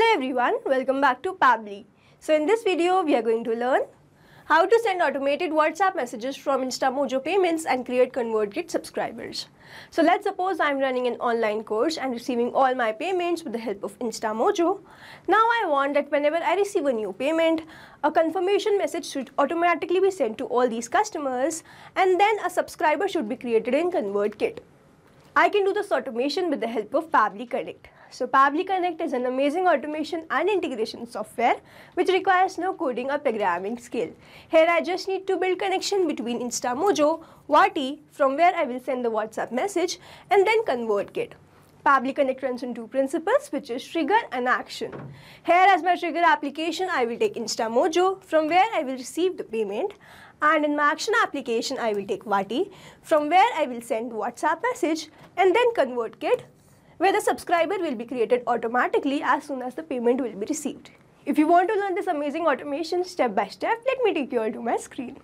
Hello everyone, welcome back to Pabbly. So in this video, we are going to learn how to send automated WhatsApp messages from InstaMojo payments and create ConvertKit subscribers. So let's suppose I'm running an online course and receiving all my payments with the help of InstaMojo. Now I want that whenever I receive a new payment, a confirmation message should automatically be sent to all these customers, and then a subscriber should be created in ConvertKit. I can do this automation with the help of Pabbly Connect. So Pabbly Connect is an amazing automation and integration software which requires no coding or programming skill. Here I just need to build connection between InstaMojo, Wati, from where I will send the WhatsApp message, and then ConvertKit. Pabbly Connect runs on two principles, which is trigger and action. Here as my trigger application, I will take InstaMojo, from where I will receive the payment, and in my action application, I will take Wati, from where I will send WhatsApp message, and then ConvertKit, where the subscriber will be created automatically as soon as the payment will be received. If you want to learn this amazing automation step by step, let me take you all to my screen.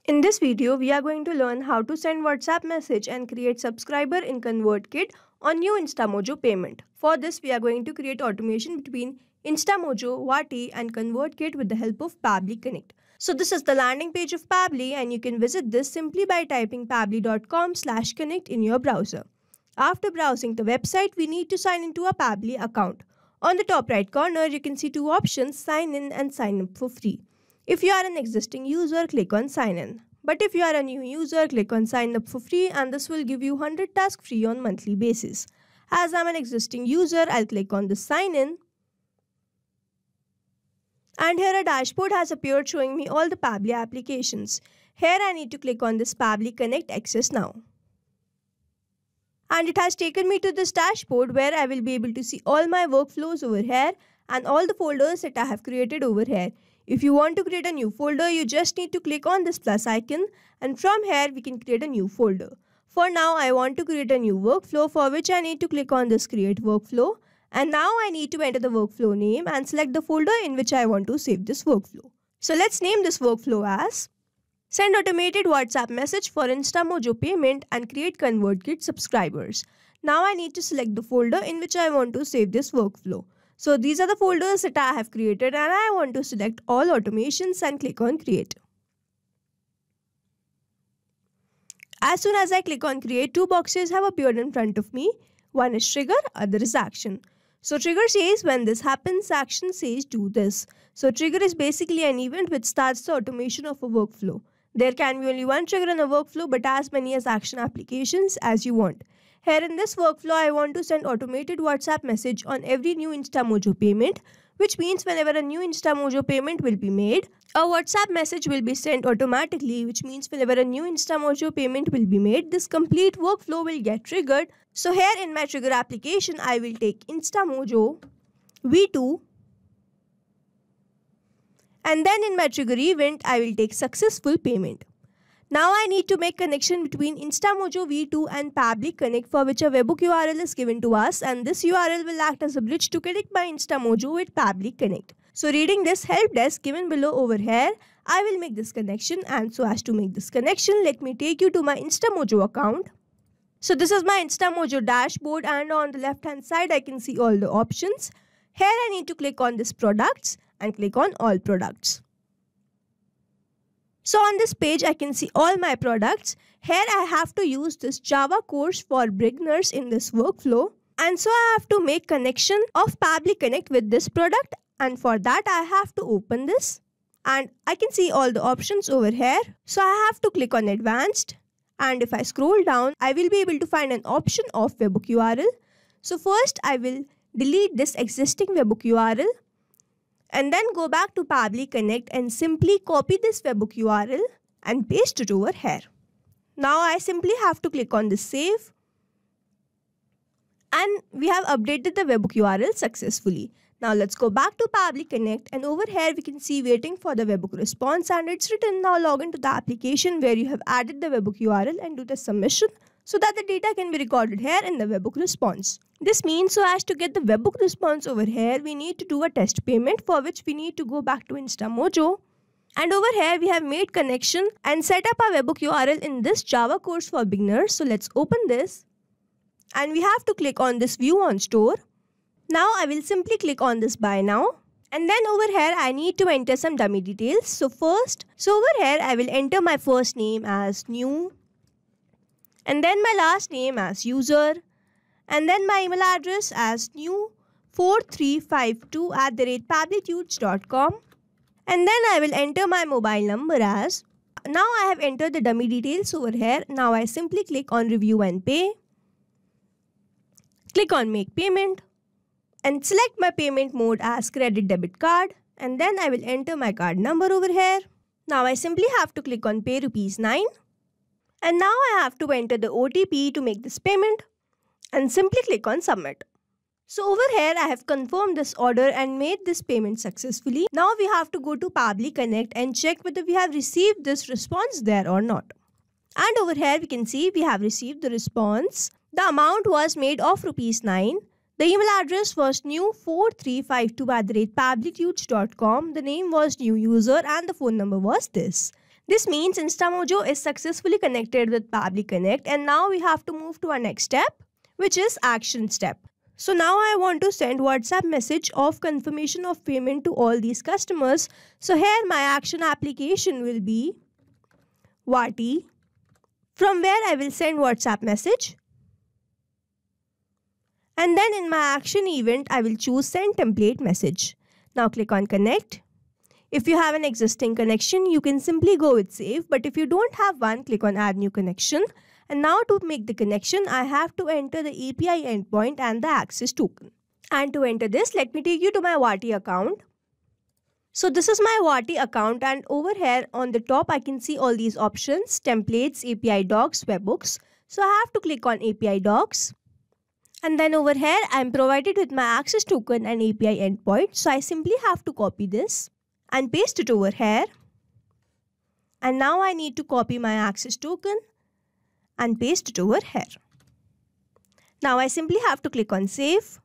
In this video, we are going to learn how to send WhatsApp message and create subscriber in ConvertKit on new InstaMojo payment. For this, we are going to create automation between InstaMojo, Wati and ConvertKit with the help of Pabbly Connect. So this is the landing page of Pabbly, and you can visit this simply by typing pabbly.com/connect in your browser. After browsing the website, we need to sign into a Pabbly account. On the top right corner, you can see two options, sign in and sign up for free. If you are an existing user, click on sign in. But if you are a new user, click on sign up for free, and this will give you 100 tasks free on monthly basis. As I'm an existing user, I'll click on the sign in. And here a dashboard has appeared showing me all the Pabbly applications. Here I need to click on this Pabbly Connect Access Now. And it has taken me to this dashboard where I will be able to see all my workflows over here and all the folders that I have created over here. If you want to create a new folder, you just need to click on this plus icon, and from here we can create a new folder. For now, I want to create a new workflow, for which I need to click on this create workflow. And now I need to enter the workflow name and select the folder in which I want to save this workflow. So let's name this workflow as Send automated WhatsApp message for InstaMojo payment and create ConvertKit subscribers. Now I need to select the folder in which I want to save this workflow. So these are the folders that I have created, and I want to select all automations and click on create. As soon as I click on create, two boxes have appeared in front of me. One is trigger, other is action. So trigger says when this happens, action says do this. So trigger is basically an event which starts the automation of a workflow. There can be only one trigger in a workflow, but as many as action applications as you want. Here in this workflow, I want to send automated WhatsApp message on every new InstaMojo payment, which means whenever a new InstaMojo payment will be made, a WhatsApp message will be sent automatically, which means whenever a new InstaMojo payment will be made, this complete workflow will get triggered. So here in my trigger application, I will take InstaMojo V2, and then in my trigger event, I will take successful payment. Now I need to make connection between InstaMojo V2 and Pabbly Connect, for which a webhook URL is given to us, and this URL will act as a bridge to connect my InstaMojo with Pabbly Connect. So reading this help desk given below over here, I will make this connection, and so as to make this connection, let me take you to my InstaMojo account. So this is my InstaMojo dashboard, and on the left hand side I can see all the options. Here I need to click on this products and click on all products. So on this page I can see all my products. Here I have to use this Java course for beginners in this workflow, and so I have to make connection of Pabbly Connect with this product, and for that I have to open this, and I can see all the options over here. So I have to click on advanced, and if I scroll down I will be able to find an option of webhook URL. So first I will delete this existing webhook URL and then go back to Pabbly Connect and simply copy this webhook URL and paste it over here. Now I simply have to click on this save, and we have updated the webhook URL successfully. Now let's go back to Pabbly Connect, and over here we can see waiting for the webhook response, and it's written now log into the application where you have added the webhook URL and do the submission so that the data can be recorded here in the webhook response. This means so as to get the webhook response over here, we need to do a test payment, for which we need to go back to InstaMojo. And over here we have made connection and set up our webhook URL in this Java course for beginners. So let's open this, and we have to click on this view on store. Now I will simply click on this buy now. And then over here I need to enter some dummy details. So over here I will enter my first name as new. And then my last name as user. And then my email address as new4352@pablitudes.com. And then I will enter my mobile number as. Now I have entered the dummy details over here. Now I simply click on review and pay. Click on make payment. And select my payment mode as credit debit card. And then I will enter my card number over here. Now I simply have to click on pay ₹9. And now I have to enter the OTP to make this payment. And simply click on submit. So over here I have confirmed this order and made this payment successfully. Now we have to go to Pabbly Connect and check whether we have received this response there or not. And over here we can see we have received the response. The amount was made of ₹9. The email address was new4352@pablitudes.com. The name was new user and the phone number was this. This means InstaMojo is successfully connected with Pabbly Connect, and now we have to move to our next step, which is action step. So now I want to send WhatsApp message of confirmation of payment to all these customers. So here my action application will be Vati, from where I will send WhatsApp message. And then in my action event, I will choose send template message. Now click on connect. If you have an existing connection, you can simply go with save. But if you don't have one, click on add new connection. And now to make the connection, I have to enter the API endpoint and the access token. And to enter this, let me take you to my Vati account. So this is my Vati account, and over here on the top, I can see all these options, templates, API docs, webhooks. So I have to click on API docs. And then over here, I am provided with my access token and API endpoint. So I simply have to copy this and paste it over here. And now I need to copy my access token and paste it over here. Now I simply have to click on save.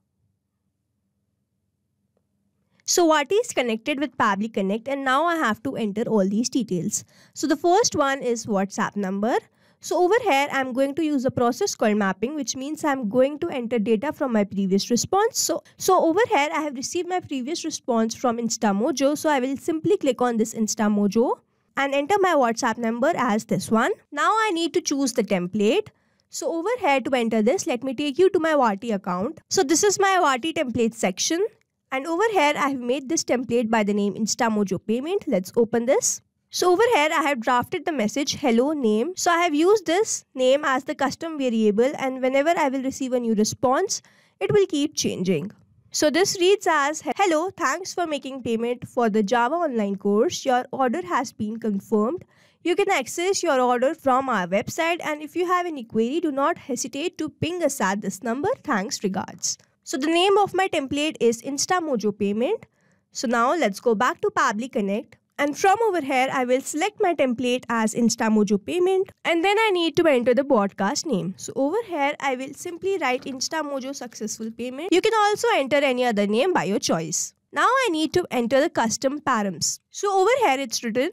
So Vati is connected with Pabbly Connect, and now I have to enter all these details. So the first one is WhatsApp number. So over here, I'm going to use a process called mapping, which means I'm going to enter data from my previous response. So over here, I have received my previous response from InstaMojo. So I will simply click on this InstaMojo and enter my WhatsApp number as this one. Now I need to choose the template. So over here to enter this, let me take you to my Vati account. So this is my Vati template section. And over here, I have made this template by the name InstaMojo Payment. Let's open this. So over here, I have drafted the message hello name. So I have used this name as the custom variable, and whenever I will receive a new response, it will keep changing. So this reads as hello, thanks for making payment for the Java online course. Your order has been confirmed. You can access your order from our website, and if you have any query, do not hesitate to ping us at this number. Thanks, regards. So the name of my template is InstaMojo Payment. So now let's go back to Pabbly Connect. And from over here, I will select my template as InstaMojo Payment. And then I need to enter the broadcast name. So over here, I will simply write InstaMojo Successful Payment. You can also enter any other name by your choice. Now I need to enter the custom params. So over here, it's written,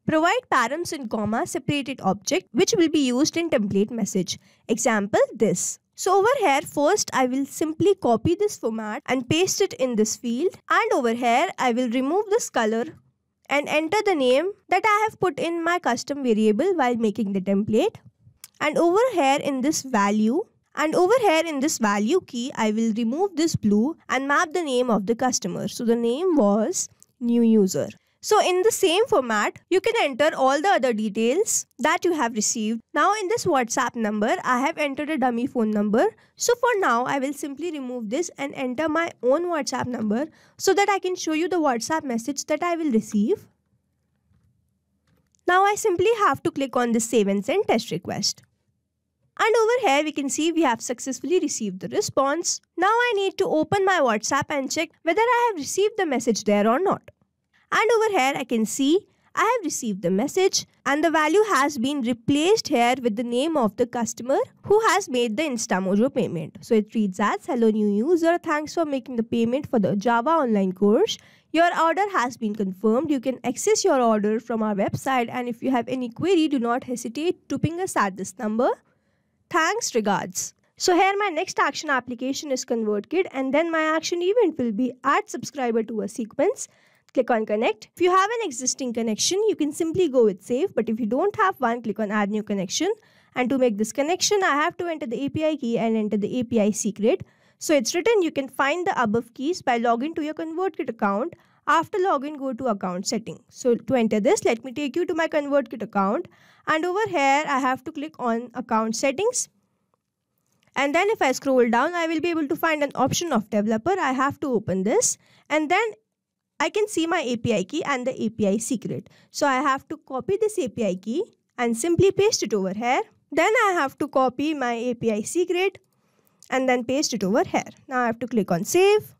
provide params in comma separated object, which will be used in template message. Example, this. So over here, first I will simply copy this format and paste it in this field. And over here, I will remove this color and enter the name that I have put in my custom variable while making the template. And over here in this value, key, I will remove this blue and map the name of the customer. So the name was new user. So in the same format, you can enter all the other details that you have received. Now in this WhatsApp number, I have entered a dummy phone number. So for now, I will simply remove this and enter my own WhatsApp number so that I can show you the WhatsApp message that I will receive. Now I simply have to click on the save and send test request. And over here, we can see we have successfully received the response. Now I need to open my WhatsApp and check whether I have received the message there or not. And over here, I can see I have received the message and the value has been replaced here with the name of the customer who has made the InstaMojo payment. So it reads as, hello new user, thanks for making the payment for the Java online course. Your order has been confirmed. You can access your order from our website, and if you have any query, do not hesitate to ping us at this number. Thanks, regards. So here my next action application is ConvertKit, and then my action event will be add subscriber to a sequence. Click on connect. If you have an existing connection, you can simply go with save, but if you don't have one, click on add new connection. And to make this connection, I have to enter the API key and enter the API secret. So it's written you can find the above keys by logging to your ConvertKit account. After login, go to account setting. So to enter this, let me take you to my ConvertKit account, and over here I have to click on account settings. And then if I scroll down, I will be able to find an option of developer. I have to open this, and then I can see my API key and the API secret. So I have to copy this API key and simply paste it over here. Then I have to copy my API secret and then paste it over here. Now I have to click on save.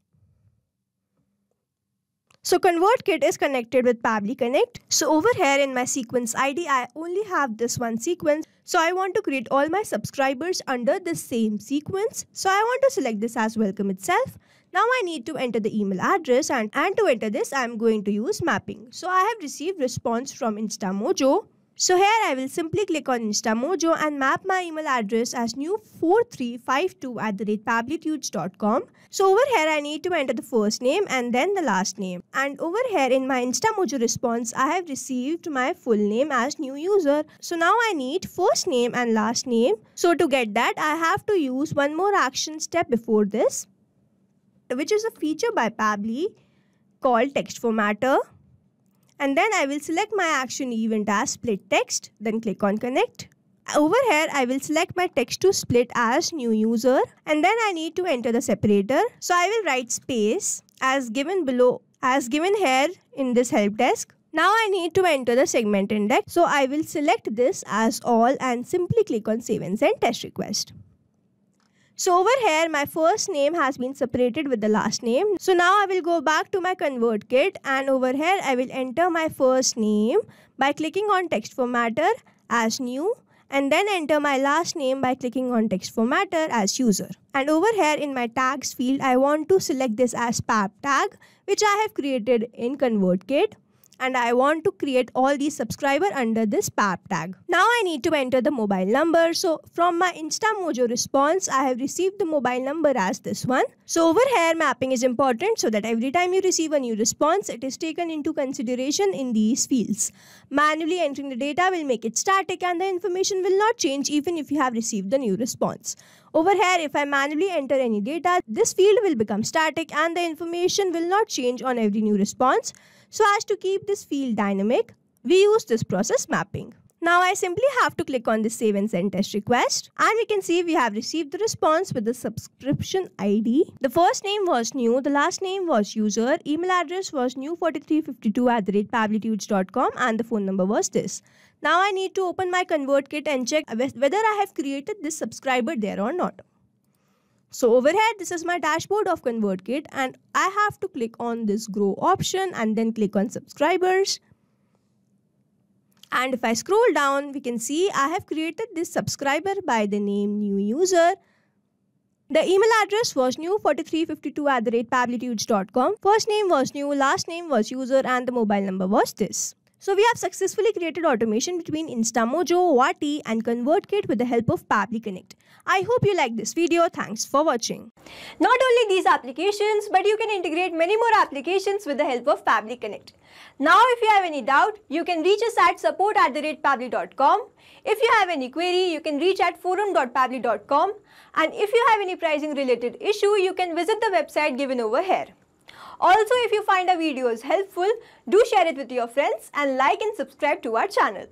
So ConvertKit is connected with Pabbly Connect. So over here in my sequence ID, I only have this one sequence. So I want to create all my subscribers under the same sequence. So I want to select this as welcome itself. Now I need to enter the email address, and to enter this I am going to use mapping. So I have received response from InstaMojo. So here I will simply click on InstaMojo and map my email address as new4352@pabblytudes.com. So over here I need to enter the first name and then the last name. And over here in my InstaMojo response, I have received my full name as new user. So now I need first name and last name. So to get that, I have to use one more action step before this, which is a feature by Pabbly called text formatter. And then I will select my action event as split text, then click on connect. Over here I will select my text to split as new user, and then I need to enter the separator. So I will write space as given below, as given here in this help desk. Now I need to enter the segment index. So I will select this as all and simply click on save and send test request. So over here my first name has been separated with the last name. So now I will go back to my ConvertKit, and over here I will enter my first name by clicking on text formatter as new, and then enter my last name by clicking on text formatter as user. And over here in my tags field, I want to select this as pab tag, which I have created in ConvertKit. And I want to create all these subscriber under this pab tag. Now I need to enter the mobile number. So from my InstaMojo response, I have received the mobile number as this one. So over here mapping is important so that every time you receive a new response, it is taken into consideration in these fields. Manually entering the data will make it static, and the information will not change even if you have received the new response. Over here, if I manually enter any data, this field will become static and the information will not change on every new response. So as to keep this field dynamic, we use this process mapping. Now I simply have to click on this save and send test request, and we can see we have received the response with the subscription ID. The first name was new, the last name was user, email address was new4352@pabblytudes.com, and the phone number was this. Now I need to open my ConvertKit and check whether I have created this subscriber there or not. So over here, this is my dashboard of ConvertKit, and I have to click on this grow option and then click on subscribers. And if I scroll down, we can see I have created this subscriber by the name new user. The email address was new4352@pabblytudes.com. First name was new, last name was user, and the mobile number was this. So we have successfully created automation between InstaMojo, Wati, and ConvertKit with the help of Pabbly Connect. I hope you liked this video. Thanks for watching. Not only these applications, but you can integrate many more applications with the help of Pabbly Connect. Now, if you have any doubt, you can reach us at support@pabbly.com. If you have any query, you can reach at forum.pabbly.com. And if you have any pricing related issue, you can visit the website given over here. Also, if you find our videos helpful, do share it with your friends and like and subscribe to our channel.